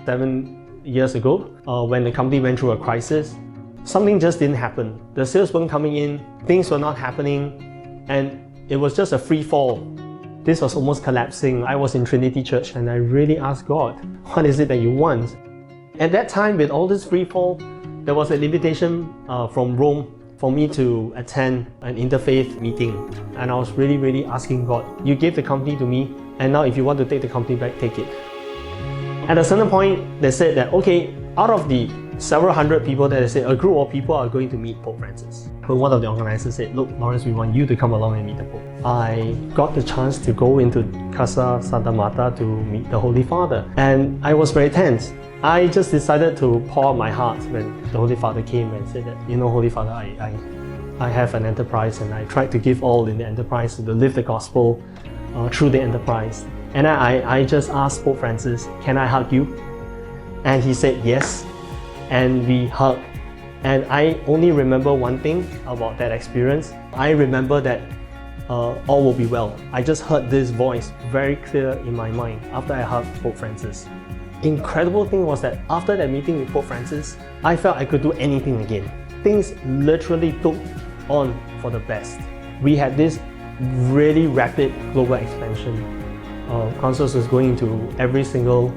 7 years ago, when the company went through a crisis. Something just didn't happen. The sales weren't coming in, things were not happening, and it was just a free fall. This was almost collapsing. I was in Trinity Church and I really asked God, what is it that you want? At that time, with all this free fall, there was an invitation from Rome for me to attend an interfaith meeting. And I was really asking God, you gave the company to me, and now if you want to take the company back, take it. At a certain point, they said that, okay, out of the several hundred people that they said, a group of people are going to meet Pope Francis. But one of the organizers said, look, Lawrence, we want you to come along and meet the Pope. I got the chance to go into Casa Santa Marta to meet the Holy Father. And I was very tense. I just decided to pour out my heart when the Holy Father came and said that, you know, Holy Father, I have an enterprise and I tried to give all in the enterprise to live the gospel through the enterprise. And I just asked Pope Francis, can I hug you? And he said yes. And we hugged. And I only remember one thing about that experience. I remember that all will be well. I just heard this voice very clear in my mind after I hugged Pope Francis. Incredible thing was that after that meeting with Pope Francis, I felt I could do anything again. Things literally took on for the best. We had this really rapid global expansion. Consulus was going into every single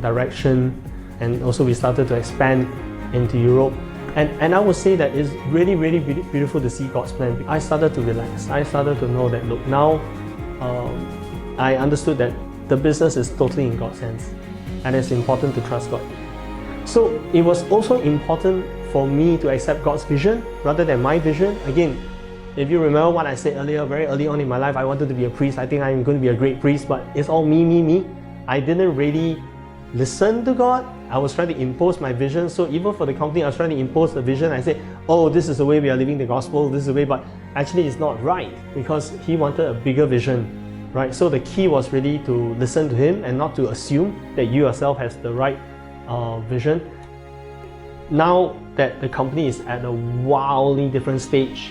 direction, and also we started to expand into Europe. And I would say that it's really beautiful to see God's plan. I started to relax. I started to know that, look, now I understood that the business is totally in God's hands, and it's important to trust God. So it was also important for me to accept God's vision rather than my vision. Again, if you remember what I said earlier, very early on in my life, I wanted to be a priest. I think I'm going to be a great priest, but it's all me. I didn't really listen to God. I was trying to impose my vision. So even for the company, I was trying to impose the vision. I said, oh, this is the way we are living the gospel, this is the way, but actually it's not right, because He wanted a bigger vision, right? So the key was really to listen to Him and not to assume that you yourself has the right vision. Now that the company is at a wildly different stage,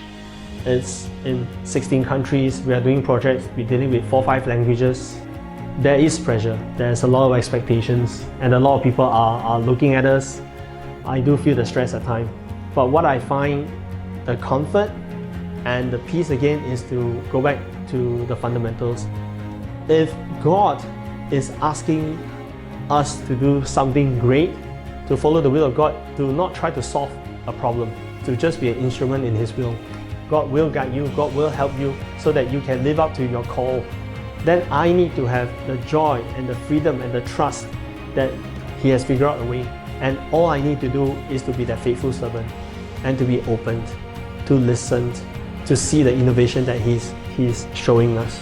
it's in 16 countries, we are doing projects, we're dealing with 4 or 5 languages. There is pressure, there's a lot of expectations, and a lot of people are looking at us. I do feel the stress at times. But what I find the comfort and the peace again is to go back to the fundamentals. If God is asking us to do something great, to follow the will of God, to not try to solve a problem, to just be an instrument in His will. God will guide you, God will help you so that you can live up to your call. Then I need to have the joy and the freedom and the trust that He has figured out a way. And all I need to do is to be that faithful servant and to be open, to listen, to see the innovation that He's showing us.